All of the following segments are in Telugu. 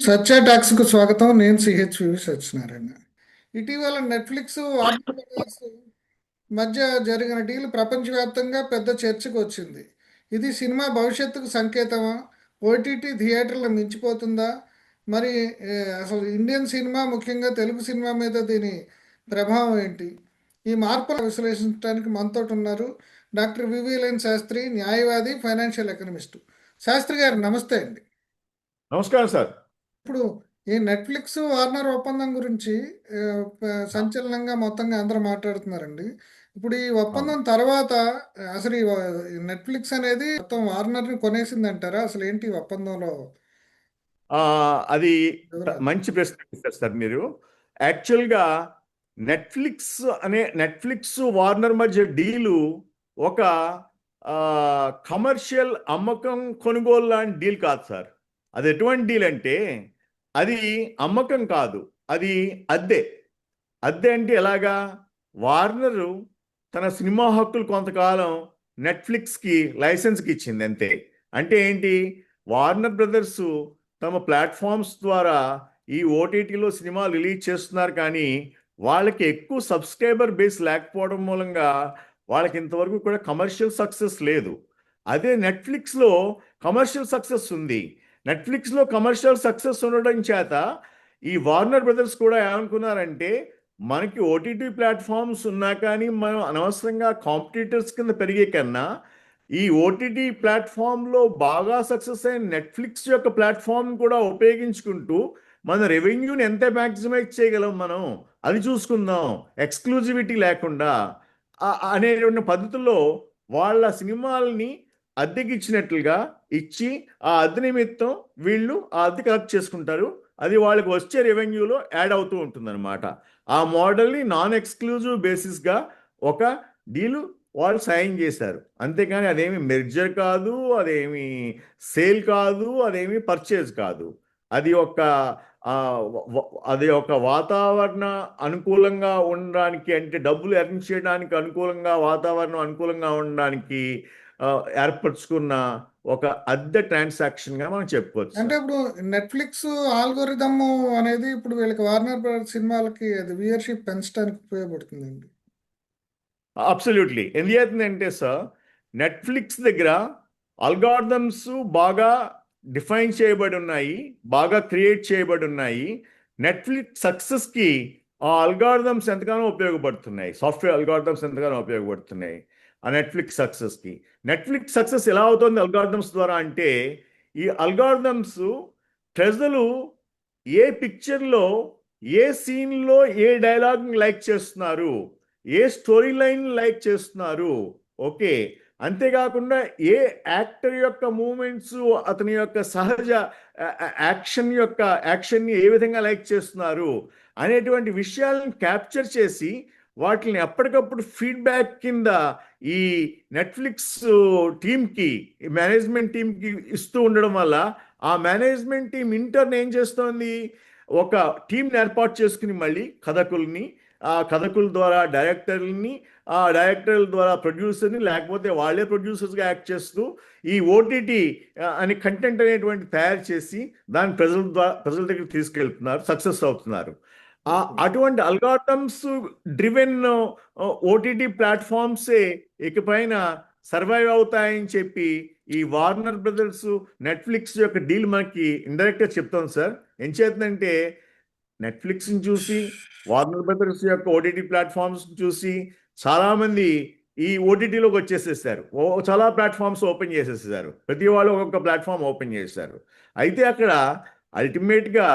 సత్య టాక్స్కు స్వాగతం. నేను సిహెచ్వి సత్యనారాయణ. ఇటీవల నెట్ఫ్లిక్స్ వార్నర్ బ్రదర్స్ మధ్య జరిగిన డీల్ ప్రపంచవ్యాప్తంగా పెద్ద చర్చకు వచ్చింది. ఇది సినిమా భవిష్యత్తుకు సంకేతమా? ఓటీటీ థియేటర్లు మించిపోతుందా? మరి ఏ, అసలు ఇండియన్ సినిమా, ముఖ్యంగా తెలుగు సినిమా మీద దీని ప్రభావం ఏంటి? ఈ మార్పులను విశ్లేషించడానికి మనతో ఉన్నారు డాక్టర్ వివిఎల్ఎన్ శాస్త్రి, న్యాయవాది, ఫైనాన్షియల్ ఎకనమిస్టు. శాస్త్రి గారు నమస్తే అండి. నమస్కారం సార్. ఇప్పుడు ఈ నెట్ఫ్లిక్స్ వార్నర్ ఒప్పందం గురించి ఆ, సంచలనంగా మొత్తంగా అందరూ మాట్లాడుతున్నారండి. ఇప్పుడు ఈ అవును. ఒప్పందం తర్వాత అసలు ఈ నెట్ఫ్లిక్స్ అనేది మొత్తం వార్నర్ని కొనేసింది అంటారా? అసలు ఏంటి ఈ ఒప్పందంలో ఆ, అది వివరాలు? మంచి ప్రశ్న ఇస్తారు సార్ మీరు. యాక్చువల్గా నెట్ఫ్లిక్స్ వార్నర్ మధ్య డీలు ఒక కమర్షియల్ అమ్మకం కొనుగోలు లాంటి డీల్ కాదు సార్. అది ఎటువంటి డీల్ అంటే అది అమ్మకం కాదు, అది అద్దె. అద్దె అంటే ఎలాగా? వార్నరు తన సినిమా హక్కులు కొంతకాలం నెట్ఫ్లిక్స్కి లైసెన్స్కి ఇచ్చింది అంతే. అంటే ఏంటి? వార్నర్ బ్రదర్స్ తమ ప్లాట్ఫామ్స్ ద్వారా ఈ ఓటీటీలో సినిమాలు రిలీజ్ చేస్తున్నారు, కానీ వాళ్ళకి ఎక్కువ సబ్స్క్రైబర్ బేస్ లేకపోవడం మూలంగా వాళ్ళకి ఇంతవరకు కూడా కమర్షియల్ సక్సెస్ లేదు. అదే నెట్ఫ్లిక్స్లో కమర్షియల్ సక్సెస్ ఉంది. నెట్ఫ్లిక్స్లో కమర్షియల్ సక్సెస్ ఉండడం చేత ఈ వార్నర్ బ్రదర్స్ కూడా ఏమనుకున్నారంటే, మనకి ఓటీటీ ప్లాట్ఫామ్స్ ఉన్నా కానీ మనం అనవసరంగా కాంపిటీటర్స్ కింద పెరిగే కన్నా ఈ ఓటీటీ ప్లాట్ఫామ్లో బాగా సక్సెస్ అయిన నెట్ఫ్లిక్స్ యొక్క ప్లాట్ఫామ్ కూడా ఉపయోగించుకుంటూ మన రెవెన్యూని ఎంత మ్యాక్సిమైజ్ చేయగలం మనం, అది చూసుకుందాం, ఎక్స్క్లూజివిటీ లేకుండా అనేటువంటి పద్ధతుల్లో వాళ్ళ సినిమాలని అద్దెకి ఇచ్చినట్లుగా ఇచ్చి ఆ అద్దె నిమిత్తం వీళ్ళు ఆ అద్దె కలెక్ట్ చేసుకుంటారు. అది వాళ్ళకి వచ్చే రెవెన్యూలో యాడ్ అవుతూ ఉంటుందన్నమాట. ఆ మోడల్ని నాన్ ఎక్స్క్లూజివ్ బేసిస్గా ఒక డీలు వాళ్ళు సైన్ చేశారు. అంతేకాని అదేమి మెర్జర్ కాదు, అదేమి సేల్ కాదు, అదేమి పర్చేజ్ కాదు. అది ఒక అది ఒక వాతావరణ అనుకూలంగా ఉండడానికి, అంటే డబ్బులు ఎర్న్ చేయడానికి అనుకూలంగా, వాతావరణం అనుకూలంగా ఉండడానికి ఆ, ఏర్పరచుకున్న ఒక అద్దె ట్రాన్సాక్షన్గా మనం చెప్పుకోవచ్చు అంటే సార్. ఇప్పుడు నెట్ఫ్లిక్స్ ఆల్గోరిథమ్ అనేది ఇప్పుడు వీళ్ళకి వార్నర్ బ్రదర్స్ సినిమాలకి అది వ్యూయర్షిప్ పెంచడానికి ఉపయోగపడుతుందండి. అబ్సల్యూట్లీ. ఎందుకంటే సార్, నెట్ఫ్లిక్స్ దగ్గర అల్గారిథమ్స్ బాగా డిఫైన్ చేయబడి ఉన్నాయి, బాగా క్రియేట్ చేయబడి ఉన్నాయి. నెట్ఫ్లిక్స్ సక్సెస్కి ఆ అల్గారిథమ్స్ ఎంతగానో ఉపయోగపడుతున్నాయి, సాఫ్ట్వేర్ అల్గారిథమ్స్ ఎంతగానో ఉపయోగపడుతున్నాయి ఆ నెట్ఫ్లిక్స్ సక్సెస్ ఎలా అవుతుంది అల్గారిథమ్స్ ద్వారా అంటే, ఈ అల్గారిథమ్స్ ప్రజలు ఏ పిక్చర్లో, ఏ సీన్లో ఏ డైలాగ్ని లైక్ చేస్తున్నారు, ఏ స్టోరీ లైన్ లైక్ చేస్తున్నారు, ఓకే, అంతేకాకుండా ఏ యాక్టర్ యొక్క మూమెంట్స్, అతని యొక్క సహజ యాక్షన్ని ఏ విధంగా లైక్ చేస్తున్నారు అనేటువంటి విషయాలను క్యాప్చర్ చేసి వాటిని ఎప్పటికప్పుడు ఫీడ్బ్యాక్ కింద ఈ నెట్ఫ్లిక్స్ టీమ్కి, మేనేజ్మెంట్ టీమ్కి ఇస్తూ ఉండడం వల్ల ఆ మేనేజ్మెంట్ టీం ఇంటర్న్ ఏం చేస్తోంది, ఒక టీంని ఏర్పాటు చేసుకుని మళ్ళీ కథకుల్ని, ఆ కథకుల ద్వారా డైరెక్టర్ని, ఆ డైరెక్టర్ల ద్వారా ప్రొడ్యూసర్ని, లేకపోతే వాళ్ళే ప్రొడ్యూసర్స్గా యాక్ట్ చేస్తూ ఈ ఓటీటీ అని కంటెంట్ అనేటువంటి తయారు చేసి దాన్ని ప్రజల దగ్గరికి తీసుకెళ్తున్నారు, సక్సెస్ అవుతున్నారు. అటువంటి అల్గారిథమ్స్ డ్రివెన్ ఓటీటీ ప్లాట్ఫామ్సే ఇకపైన సర్వైవ్ అవుతాయని చెప్పి ఈ వార్నర్ బ్రదర్స్ నెట్ఫ్లిక్స్ యొక్క డీల్ మనకి ఇండైరెక్ట్గా చెప్తాం సార్. ఏం చేస్తుందంటే, నెట్ఫ్లిక్స్ని చూసి, వార్నర్ బ్రదర్స్ యొక్క ఓటీటీ ప్లాట్ఫామ్స్ చూసి చాలామంది ఈ ఓటీటీలోకి వచ్చేసేసారు. చాలా ప్లాట్ఫామ్స్ ఓపెన్ చేసేసారు. ప్రతి వాళ్ళు ఒక్కొక్క ప్లాట్ఫామ్ ఓపెన్ చేశారు. అయితే అక్కడ అల్టిమేట్గా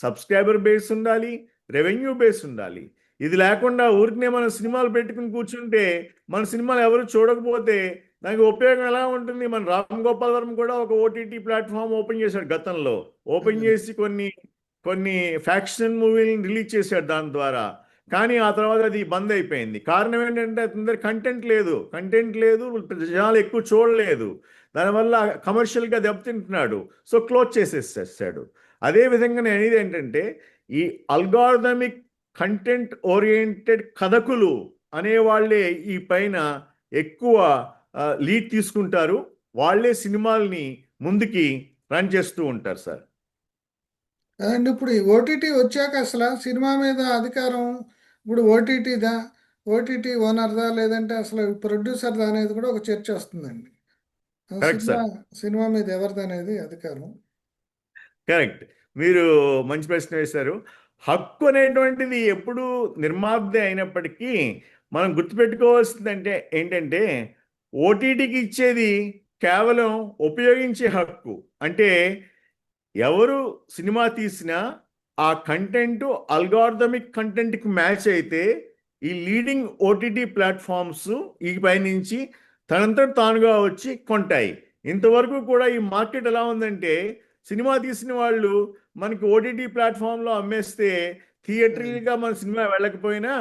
సబ్స్క్రైబర్ బేస్ ఉండాలి, రెవెన్యూ బేస్ ఉండాలి. ఇది లేకుండా ఊరికనే మనం సినిమాలు పెట్టుకుని కూర్చుంటే, మన సినిమాలు ఎవరు చూడకపోతే దానికి ఉపయోగం ఎలా ఉంటుంది? మన రామ్ గోపాల్ వర్మ కూడా ఒక ఓటీటీ ప్లాట్ఫామ్ ఓపెన్ చేశాడు గతంలో. ఓపెన్ చేసి కొన్ని కొన్ని ఫ్యాక్షన్ మూవీలను రిలీజ్ చేశాడు దాని ద్వారా. కానీ ఆ తర్వాత అది బంద్ అయిపోయింది. కారణం ఏంటంటే అతని దగ్గర కంటెంట్ లేదు, జనాలు ఎక్కువ చూడలేదు. దానివల్ల కమర్షియల్గా దెబ్బతింటున్నాడు. సో క్లోజ్ చేసేసాడు. అదేవిధంగా నేను అనేది ఏంటంటే, ఈ అల్గారిథమిక్ కంటెంట్ ఓరియంటెడ్ కథకులు అనేవాళ్ళే ఈ పైన ఎక్కువ లీడ్ తీసుకుంటారు. వాళ్ళే సినిమాల్ని ముందుకి రన్ చేస్తూ ఉంటారు సార్. అండ్ ఇప్పుడు ఈ ఓటీటీ వచ్చాక అసలు సినిమా మీద అధికారం ఇప్పుడు ఓటీటీదా, ఓటీటీ ఓనర్దా, లేదంటే అసలు ప్రొడ్యూసర్దా అనేది కూడా ఒక చర్చ వస్తుందండి. ఆ కరెక్ట్ సినిమా సార్. సినిమా మీద ఎవరిది అనేది అధికారం. కరెక్ట్. మీరు మంచి ప్రశ్న వేశారు. హక్కు అనేటువంటిది ఎప్పుడు నిర్మాదే అయినప్పటికీ మనం గుర్తుపెట్టుకోవాల్సిందంటే ఏంటంటే ఓటీటీకి ఇచ్చేది కేవలం ఉపయోగించే హక్కు. అంటే ఎవరు సినిమా తీసినా ఆ కంటెంట్ అల్గార్థమిక్ కంటెంట్కి మ్యాచ్ అయితే ఈ లీడింగ్ ఓటీటీ ప్లాట్ఫామ్స్ ఈ పైనుంచి తనంతట తానుగా వచ్చి కొంటాయి. ఇంతవరకు కూడా ఈ మార్కెట్ ఎలా ఉందంటే సినిమా తీసిన వాళ్ళు మనకి ఓటీటీ ప్లాట్ఫామ్లో అమ్మేస్తే థియేటర్గా మన సినిమా వెళ్ళకపోయినా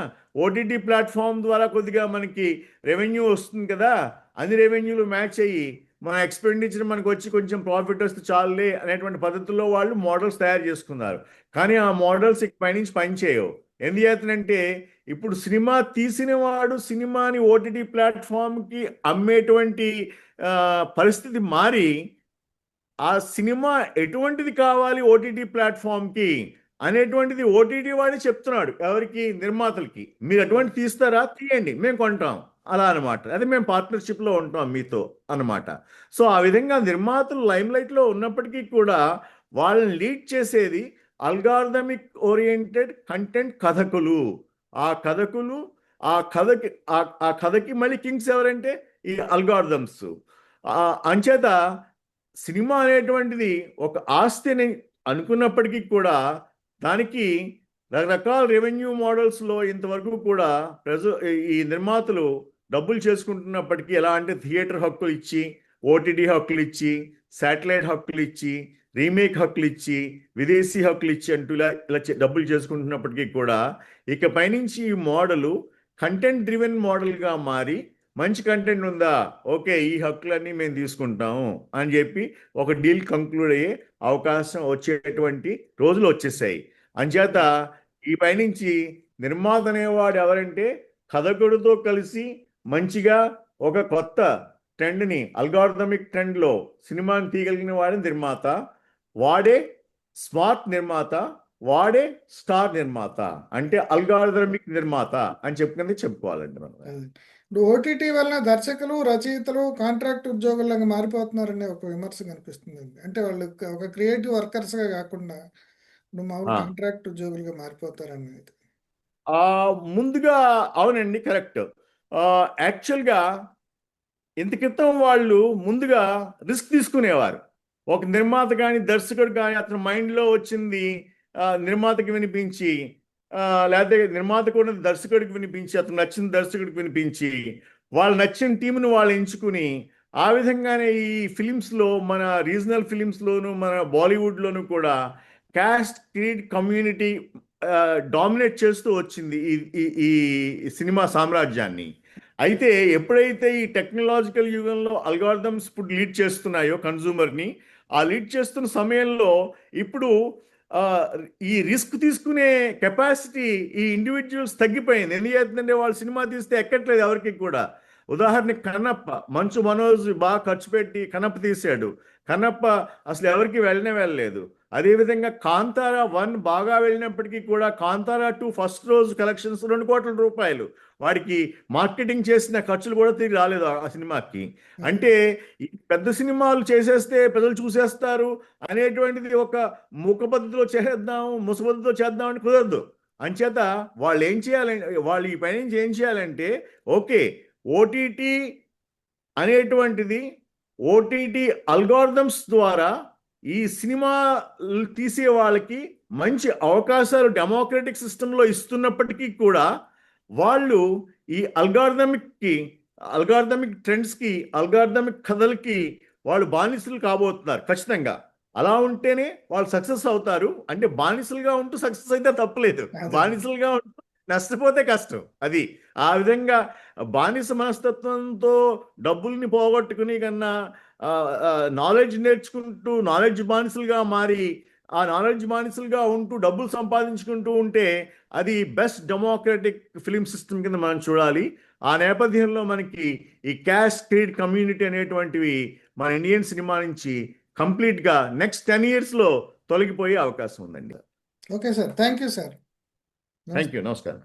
ఓటీటీ ప్లాట్ఫామ్ ద్వారా కొద్దిగా మనకి రెవెన్యూ వస్తుంది కదా, అన్ని రెవెన్యూలు మ్యాచ్ అయ్యి మన ఎక్స్పెండిచర్ మనకు వచ్చి కొంచెం ప్రాఫిట్ వస్తే చాలులే అనేటువంటి పద్ధతుల్లో వాళ్ళు మోడల్స్ తయారు చేసుకున్నారు. కానీ ఆ మోడల్స్ ఇక పైనుంచి పనిచేయవు. ఎందుచేతనంటే ఇప్పుడు సినిమా తీసిన వాడు సినిమాని ఓటీటీ ప్లాట్ఫామ్కి అమ్మేటువంటి పరిస్థితి మారి ఆ సినిమా ఎటువంటిది కావాలి ఓటీటీ ప్లాట్ఫామ్కి అనేటువంటిది ఓటీటీ వాడే చెప్తున్నాడు ఎవరికి, నిర్మాతలకి. మీరు అటువంటి తీస్తారా, తీయండి మేము కొంటాం అలా అనమాట. అదే మేము పార్ట్నర్షిప్లో ఉంటాం మీతో అన్నమాట. సో ఆ విధంగా నిర్మాతలు లైమ్లైట్లో ఉన్నప్పటికీ కూడా వాళ్ళని లీడ్ చేసేది అల్గార్థమిక్ ఓరియంటెడ్ కంటెంట్ కథకులు. ఆ కథకులు ఆ కథకి మళ్ళీ కింగ్స్ ఎవరంటే ఈ అల్గార్థమ్స్. అంచేత సినిమా అనేటువంటిది ఒక ఆస్తిని అనుకున్నప్పటికీ కూడా దానికి రకరకాల రెవెన్యూ మోడల్స్లో ఇంతవరకు కూడా ఈ నిర్మాతలు డబ్బులు చేసుకుంటున్నప్పటికీ ఎలా అంటే థియేటర్ హక్కులు ఇచ్చి, ఓటీటీ హక్కులు ఇచ్చి, శాటిలైట్ హక్కులు ఇచ్చి, రీమేక్ హక్కులు ఇచ్చి, విదేశీ హక్కులు ఇచ్చి అంటూ ఇలా ఇలా డబ్బులు చేసుకుంటున్నప్పటికీ కూడా ఇక పైనుంచి ఈ మోడలు కంటెంట్ డ్రివెన్ మోడల్గా మారి మంచి కంటెంట్ ఉందా, ఓకే ఈ హక్కులన్నీ మేము తీసుకుంటాము అని చెప్పి ఒక డీల్ కంక్లూడ్ అయ్యే అవకాశం వచ్చేటువంటి రోజులు వచ్చేసాయి. అంచేత ఈ పైనుంచి నిర్మాత అనేవాడు ఎవరంటే కథకుడితో కలిసి మంచిగా ఒక కొత్త ట్రెండ్ని, అల్గార్థమిక్ ట్రెండ్లో సినిమాని తీయగలిగిన వాడే నిర్మాత. వాడే స్మార్ట్ నిర్మాత, వాడే స్టార్ నిర్మాత. అంటే అల్గార్థమిక్ నిర్మాత అని చెప్పుకోవాలండి మనం. ఇప్పుడు ఓటీటీ వలన దర్శకులు, రచయితలు కాంట్రాక్ట్ ఉద్యోగుల్లాగా మారిపోతున్నారనే ఒక విమర్శ కనిపిస్తుందండి. అంటే వాళ్ళు ఒక క్రియేటివ్ వర్కర్స్గా కాకుండా ఇప్పుడు మామూలు కాంట్రాక్ట్ ఉద్యోగులుగా మారిపోతారనేది. ముందుగా అవునండి, కరెక్ట్. యాక్చువల్గా ఇంత క్రితం వాళ్ళు ముందుగా రిస్క్ తీసుకునేవారు. ఒక నిర్మాత కానీ దర్శకుడు కానీ అతని మైండ్లో వచ్చింది నిర్మాతకి వినిపించి, లేకపోతే నిర్మాత కూడా దర్శకుడికి వినిపించి, అతను నచ్చిన దర్శకుడికి వినిపించి, వాళ్ళు నచ్చిన టీంను వాళ్ళు ఎంచుకుని ఆ విధంగానే ఈ ఫిలిమ్స్లో, మన రీజనల్ ఫిలిమ్స్లోను మన బాలీవుడ్లోను కూడా క్యాస్ట్ క్రీడ్ కమ్యూనిటీ డామినేట్ చేస్తూ వచ్చింది ఈ సినిమా సామ్రాజ్యాన్ని. అయితే ఎప్పుడైతే ఈ టెక్నాలజికల్ యుగంలో అల్గారిథమ్స్ ఇప్పుడు లీడ్ చేస్తున్నాయో కన్జ్యూమర్ని, ఆ లీడ్ చేస్తున్న సమయంలో ఇప్పుడు ఈ రిస్క్ తీసుకునే కెపాసిటీ ఈ ఇండివిజువల్స్ తగ్గిపోయింది. ఎందుకంటే వాళ్ళు సినిమా తీస్తే ఎక్కట్లేదు ఎవరికి కూడా. ఉదాహరణకి కన్నప్ప, మంచు మనోజ్ బాగా ఖర్చు పెట్టి కన్నప్ప తీశాడు. కన్నప్ప అసలు ఎవరికి వెళ్ళలేదు. అదేవిధంగా కాంతారా 1 బాగా వెళ్ళినప్పటికీ కూడా కాంతారా 2 ఫస్ట్ రోజు కలెక్షన్స్ 2 కోట్ల రూపాయలు. వాడికి మార్కెటింగ్ చేసిన ఖర్చులు కూడా తిరిగి రాలేదు ఆ సినిమాకి. అంటే ఈ పెద్ద సినిమాలు చేసేస్తే ప్రజలు చూసేస్తారు అనేటువంటిది ఒక మూక పద్ధతిలో చేసేద్దాం, ముస పద్ధతిలో చేద్దాం అని కుదరదు. అంచేత వాళ్ళు ఏం చేయాలంటే, వాళ్ళు ఈ పైనుంచి ఏం చేయాలంటే, ఓకే ఓటీటీ అనేటువంటిది ఓటీటీ అల్గారిథమ్స్ ద్వారా ఈ సినిమా తీసే వాళ్ళకి మంచి అవకాశాలు డెమోక్రటిక్ సిస్టంలో ఇస్తున్నప్పటికీ కూడా వాళ్ళు ఈ అల్గారిథమిక్ ట్రెండ్స్కి, అల్గారిథమిక్ కథలకి వాళ్ళు బానిసలు కాబోతున్నారు ఖచ్చితంగా. అలా ఉంటేనే వాళ్ళు సక్సెస్ అవుతారు. అంటే బానిసలుగా ఉంటూ సక్సెస్ అయితే తప్పలేదు, బానిసలుగా ఉంటూ నష్టపోతే కష్టం. అది ఆ విధంగా బానిస మనస్తత్వంతో డబ్బుల్ని పోగొట్టుకుని కన్నా నాలెడ్జ్ నేర్చుకుంటూ నాలెడ్జ్ బానిసలుగా మారి ఆ నాలెడ్జ్ బానిసలుగా ఉంటూ డబ్బులు సంపాదించుకుంటూ ఉంటే అది బెస్ట్ డెమోక్రటిక్ ఫిలిం సిస్టమ్ కింద మనం చూడాలి. ఆ నేపథ్యంలో మనకి ఈ క్యాష్ క్రీడ్ కమ్యూనిటీ అనేటువంటివి మన ఇండియన్ సినిమా నుంచి కంప్లీట్గా నెక్స్ట్ 10 yearsలో తొలగిపోయే అవకాశం ఉందండి. Okay sir, thank you sir. Thank you, నమస్కారం.